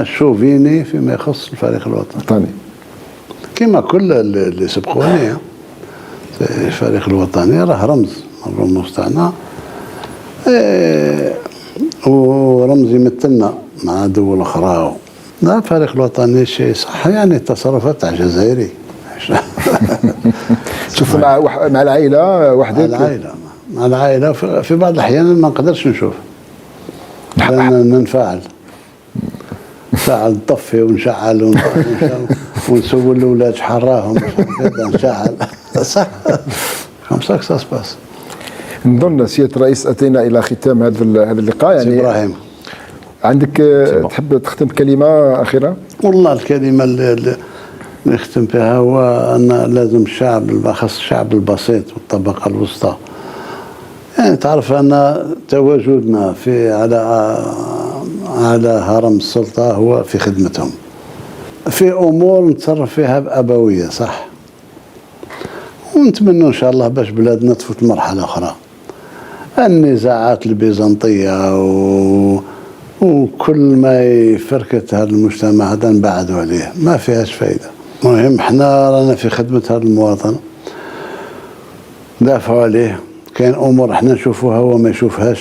شوفيني فيما يخص الفريق الوطني كما كل اللي سبقوني. الفريق الوطني راه رمز من الرموز تاعنا، ورمز يمثلنا مع دول اخرى. لا، الفريق الوطني شيء صح، يعني التصرفات تاع جزائري. شوفوا مع العائله وحدك. مع العائله في بعض الاحيان ما نقدرش نشوف، ننفعل نطفي ونشعل ونسول الاولاد شحال راهم نشعل. صح، خمسة كساس باس. نظن سيادة الرئيس أتينا إلى ختام هذا اللقاء. يعني إبراهيم، عندك تحب تختم كلمة أخيرة؟ والله الكلمة اللي نختم بها هو أن لازم الشعب، بالأخص الشعب البسيط والطبقة الوسطى، يعني تعرف أن تواجدنا على هرم السلطة هو في خدمتهم، في أمور نتصرف فيها بأبوية، صح، ونتمنى إن شاء الله باش بلادنا تفوت مرحلة أخرى. النزاعات البيزنطية وكل ما يفركت هذا المجتمع هذا نبعدوا عليه، ما فيهاش فايدة. المهم احنا رانا في خدمة هذا المواطن، دافعوا عليه. كاين أمور احنا نشوفوها هو ما يشوفهاش،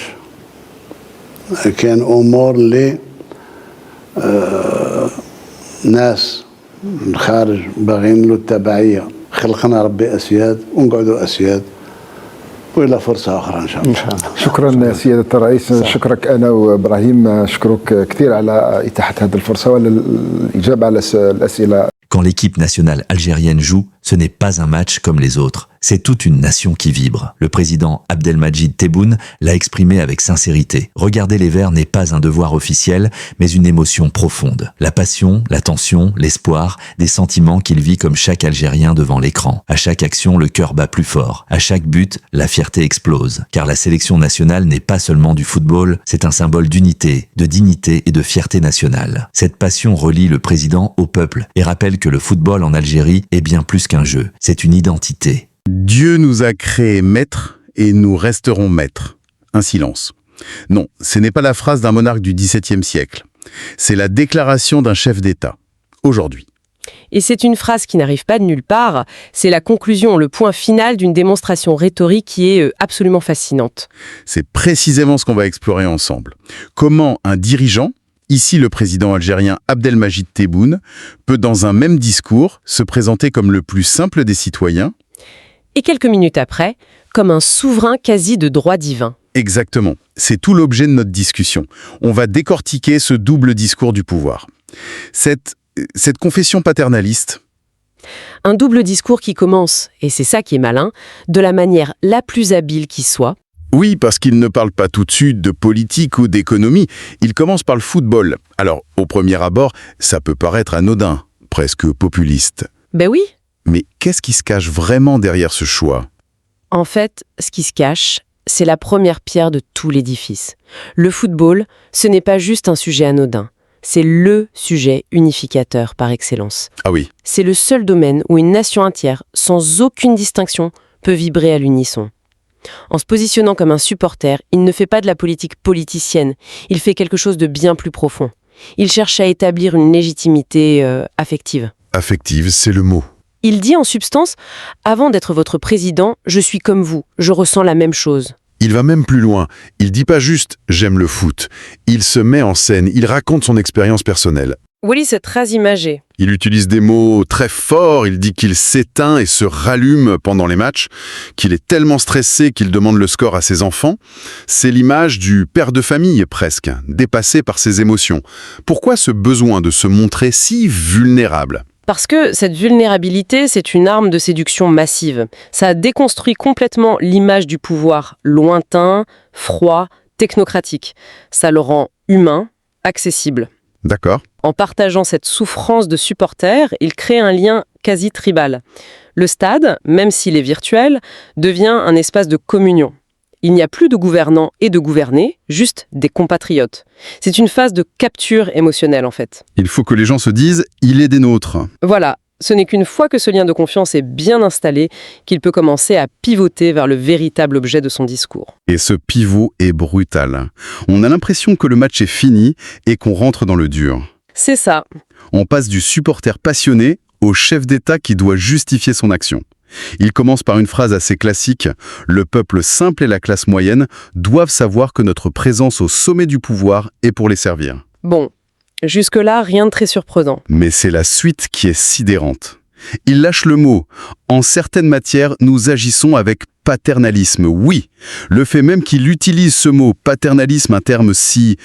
كاين أمور اللي ناس من الخارج باغين له التبعية. خلقنا ربي أسياد ونقعدوا أسياد، وإلى فرصة أخرى إن شاء الله. شكرا سيادة الرئيس. شكرك أنا وإبراهيم، أشكرك كثير على إتاحة هذه الفرصة والإجابة على الأسئلة. Quand l'équipe nationale algérienne joue, ce n'est pas un match comme les autres. C'est toute une nation qui vibre. Le président Abdelmadjid Tebboune l'a exprimé avec sincérité. Regarder les Verts n'est pas un devoir officiel, mais une émotion profonde. La passion, la tension, l'espoir, des sentiments qu'il vit comme chaque Algérien devant l'écran. À chaque action, le cœur bat plus fort. À chaque but, la fierté explose. Car la sélection nationale n'est pas seulement du football, c'est un symbole d'unité, de dignité et de fierté nationale. Cette passion relie le président au peuple et rappelle que le football en Algérie est bien plus qu'un jeu. C'est une identité. Dieu nous a créés maîtres et nous resterons maîtres. Un silence. Non, ce n'est pas la phrase d'un monarque du XVIIe siècle. C'est la déclaration d'un chef d'État. Aujourd'hui. Et c'est une phrase qui n'arrive pas de nulle part. C'est la conclusion, le point final d'une démonstration rhétorique qui est absolument fascinante. C'est précisément ce qu'on va explorer ensemble. Comment un dirigeant, ici le président algérien Abdelmadjid Tebboune, peut dans un même discours se présenter comme le plus simple des citoyens. Et quelques minutes après, comme un souverain quasi de droit divin. Exactement. C'est tout l'objet de notre discussion. On va décortiquer ce double discours du pouvoir. Cette confession paternaliste. Un double discours qui commence, et c'est ça qui est malin, de la manière la plus habile qui soit. Oui, parce qu'il ne parle pas tout de suite de politique ou d'économie. Il commence par le football. Alors, au premier abord, ça peut paraître anodin, presque populiste. Ben oui. Mais qu'est-ce qui se cache vraiment derrière ce choix ? En fait, ce qui se cache, c'est la première pierre de tout l'édifice. Le football, ce n'est pas juste un sujet anodin. C'est le sujet unificateur par excellence. Ah oui. C'est le seul domaine où une nation entière, sans aucune distinction, peut vibrer à l'unisson. En se positionnant comme un supporter, il ne fait pas de la politique politicienne, il fait quelque chose de bien plus profond. Il cherche à établir une légitimité affective. Affective, c'est le mot. Il dit en substance, avant d'être votre président, je suis comme vous, je ressens la même chose. Il va même plus loin. Il dit pas juste « j'aime le foot ». Il se met en scène, il raconte son expérience personnelle. Oui, c'est très imagé. Il utilise des mots très forts, il dit qu'il s'éteint et se rallume pendant les matchs, qu'il est tellement stressé qu'il demande le score à ses enfants. C'est l'image du père de famille, presque, dépassé par ses émotions. Pourquoi ce besoin de se montrer si vulnérable ? Parce que cette vulnérabilité, c'est une arme de séduction massive. Ça déconstruit complètement l'image du pouvoir lointain, froid, technocratique. Ça le rend humain, accessible. D'accord. En partageant cette souffrance de supporter, il crée un lien quasi tribal. Le stade, même s'il est virtuel, devient un espace de communion. Il n'y a plus de gouvernants et de gouvernés, juste des compatriotes. C'est une phase de capture émotionnelle, en fait. Il faut que les gens se disent « il est des nôtres ». Voilà, ce n'est qu'une fois que ce lien de confiance est bien installé qu'il peut commencer à pivoter vers le véritable objet de son discours. Et ce pivot est brutal. On a l'impression que le match est fini et qu'on rentre dans le dur. C'est ça. On passe du supporter passionné au chef d'État qui doit justifier son action. Il commence par une phrase assez classique « Le peuple simple et la classe moyenne doivent savoir que notre présence au sommet du pouvoir est pour les servir. » Bon, jusque-là, rien de très surprenant. Mais c'est la suite qui est sidérante. Il lâche le mot. En certaines matières, nous agissons avec paternalisme. Oui, le fait même qu'il utilise ce mot paternalisme, un terme si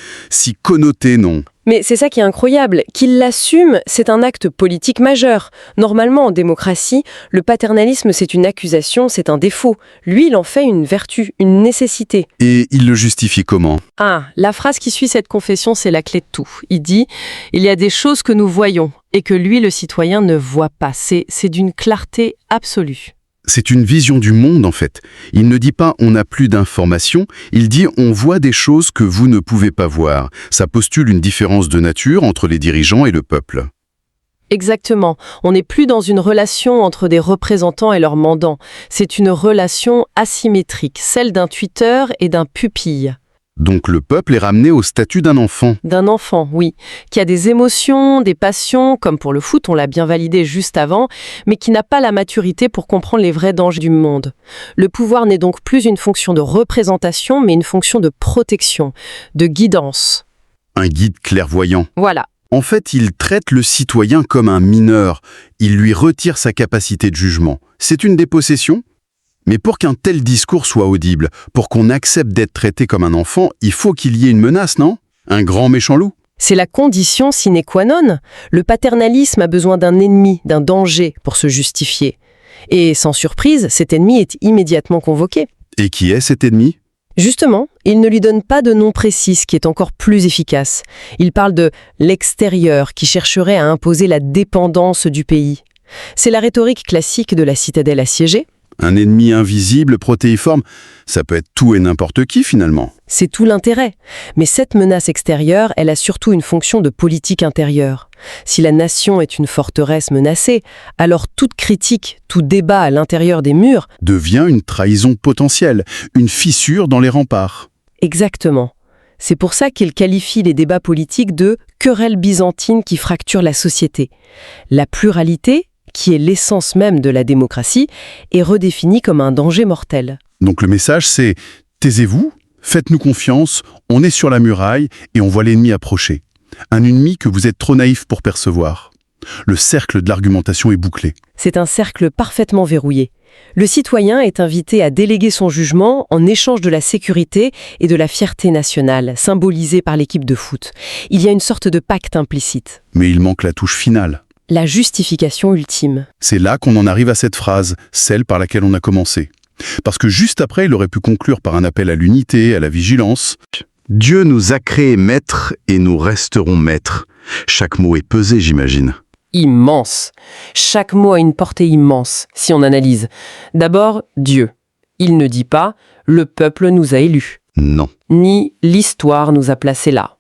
connoté, non. Mais c'est ça qui est incroyable. Qu'il l'assume, c'est un acte politique majeur. Normalement, en démocratie, le paternalisme, c'est une accusation, c'est un défaut. Lui, il en fait une vertu, une nécessité. Et il le justifie comment? Ah, la phrase qui suit cette confession, c'est la clé de tout. Il dit « Il y a des choses que nous voyons et que lui, le citoyen, ne voit pas. » C'est d'une clarté absolue. C'est une vision du monde, en fait. Il ne dit pas « on n'a plus d'informations », il dit « on voit des choses que vous ne pouvez pas voir ». Ça postule une différence de nature entre les dirigeants et le peuple. Exactement. On n'est plus dans une relation entre des représentants et leurs mandants. C'est une relation asymétrique, celle d'un tuteur et d'un pupille. Donc le peuple est ramené au statut d'un enfant. D'un enfant, oui, qui a des émotions, des passions, comme pour le foot, on l'a bien validé juste avant, mais qui n'a pas la maturité pour comprendre les vrais dangers du monde. Le pouvoir n'est donc plus une fonction de représentation, mais une fonction de protection, de guidance. Un guide clairvoyant. Voilà. En fait, il traite le citoyen comme un mineur. Il lui retire sa capacité de jugement. C'est une dépossession ? Mais pour qu'un tel discours soit audible, pour qu'on accepte d'être traité comme un enfant, il faut qu'il y ait une menace, non? Un grand méchant loup? C'est la condition sine qua non. Le paternalisme a besoin d'un ennemi, d'un danger pour se justifier. Et sans surprise, cet ennemi est immédiatement convoqué. Et qui est cet ennemi? Justement, il ne lui donne pas de nom précis, ce qui est encore plus efficace. Il parle de l'extérieur qui chercherait à imposer la dépendance du pays. C'est la rhétorique classique de la citadelle assiégée. Un ennemi invisible, protéiforme, ça peut être tout et n'importe qui finalement. C'est tout l'intérêt. Mais cette menace extérieure, elle a surtout une fonction de politique intérieure. Si la nation est une forteresse menacée, alors toute critique, tout débat à l'intérieur des murs devient une trahison potentielle, une fissure dans les remparts. Exactement. C'est pour ça qu'il qualifie les débats politiques de querelles byzantines qui fracturent la société. La pluralité, qui est l'essence même de la démocratie, est redéfinie comme un danger mortel. Donc le message c'est « taisez-vous, faites-nous confiance, on est sur la muraille et on voit l'ennemi approcher. Un ennemi que vous êtes trop naïf pour percevoir. » Le cercle de l'argumentation est bouclé. C'est un cercle parfaitement verrouillé. Le citoyen est invité à déléguer son jugement en échange de la sécurité et de la fierté nationale, symbolisée par l'équipe de foot. Il y a une sorte de pacte implicite. Mais il manque la touche finale. La justification ultime. C'est là qu'on en arrive à cette phrase, celle par laquelle on a commencé. Parce que juste après, il aurait pu conclure par un appel à l'unité, à la vigilance. Dieu nous a créés maîtres et nous resterons maîtres. Chaque mot est pesé, j'imagine. Immense. Chaque mot a une portée immense, si on analyse. D'abord, Dieu. Il ne dit pas « le peuple nous a élus ». Non. Ni « l'histoire nous a placés là ».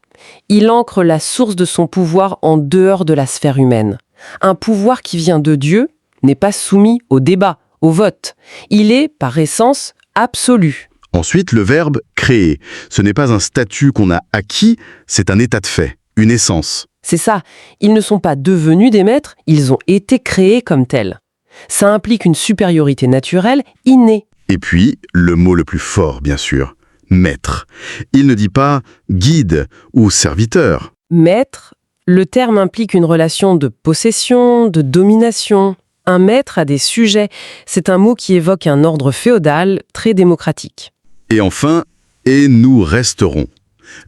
Il ancre la source de son pouvoir en dehors de la sphère humaine. Un pouvoir qui vient de Dieu n'est pas soumis au débat, au vote. Il est, par essence, absolu. Ensuite, le verbe « créer ». Ce n'est pas un statut qu'on a acquis, c'est un état de fait, une essence. C'est ça, ils ne sont pas devenus des maîtres, ils ont été créés comme tels. Ça implique une supériorité naturelle innée. Et puis, le mot le plus fort, bien sûr, maître. Il ne dit pas guide ou serviteur. Maître, le terme implique une relation de possession, de domination. Un maître a des sujets. C'est un mot qui évoque un ordre féodal très démocratique. Et enfin, et nous resterons.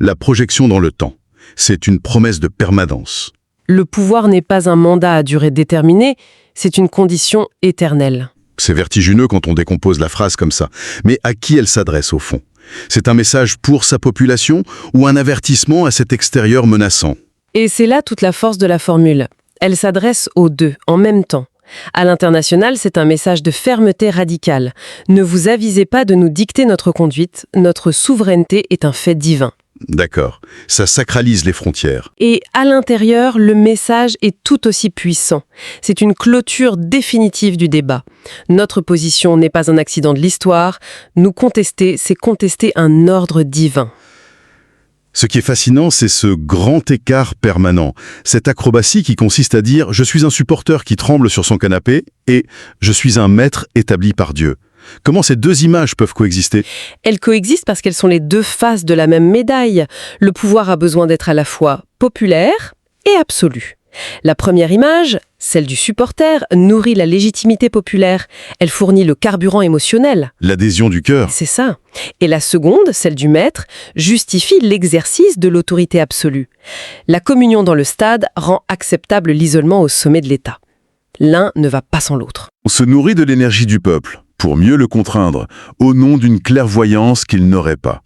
La projection dans le temps. C'est une promesse de permanence. Le pouvoir n'est pas un mandat à durée déterminée, c'est une condition éternelle. C'est vertigineux quand on décompose la phrase comme ça. Mais à qui elle s'adresse au fond? C'est un message pour sa population ou un avertissement à cet extérieur menaçant? Et c'est là toute la force de la formule. Elle s'adresse aux deux, en même temps. À l'international, c'est un message de fermeté radicale. Ne vous avisez pas de nous dicter notre conduite, notre souveraineté est un fait divin. D'accord, ça sacralise les frontières. Et à l'intérieur, le message est tout aussi puissant. C'est une clôture définitive du débat. Notre position n'est pas un accident de l'histoire. Nous contester, c'est contester un ordre divin. Ce qui est fascinant, c'est ce grand écart permanent, cette acrobatie qui consiste à dire « je suis un supporter qui tremble sur son canapé » et « je suis un maître établi par Dieu ». Comment ces deux images peuvent coexister? Elles coexistent parce qu'elles sont les deux faces de la même médaille. Le pouvoir a besoin d'être à la fois populaire et absolu. La première image, celle du supporter, nourrit la légitimité populaire. Elle fournit le carburant émotionnel. L'adhésion du cœur. C'est ça. Et la seconde, celle du maître, justifie l'exercice de l'autorité absolue. La communion dans le stade rend acceptable l'isolement au sommet de l'État. L'un ne va pas sans l'autre. On se nourrit de l'énergie du peuple, pour mieux le contraindre, au nom d'une clairvoyance qu'il n'aurait pas.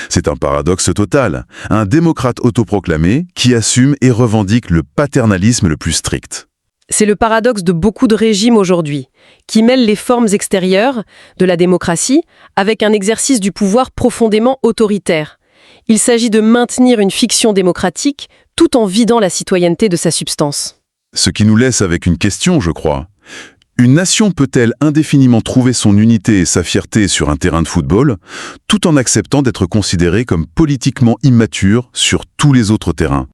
C'est un paradoxe total, un démocrate autoproclamé qui assume et revendique le paternalisme le plus strict. C'est le paradoxe de beaucoup de régimes aujourd'hui, qui mêlent les formes extérieures de la démocratie avec un exercice du pouvoir profondément autoritaire. Il s'agit de maintenir une fiction démocratique tout en vidant la citoyenneté de sa substance. Ce qui nous laisse avec une question, je crois. Une nation peut-elle indéfiniment trouver son unité et sa fierté sur un terrain de football, tout en acceptant d'être considérée comme politiquement immature sur tous les autres terrains?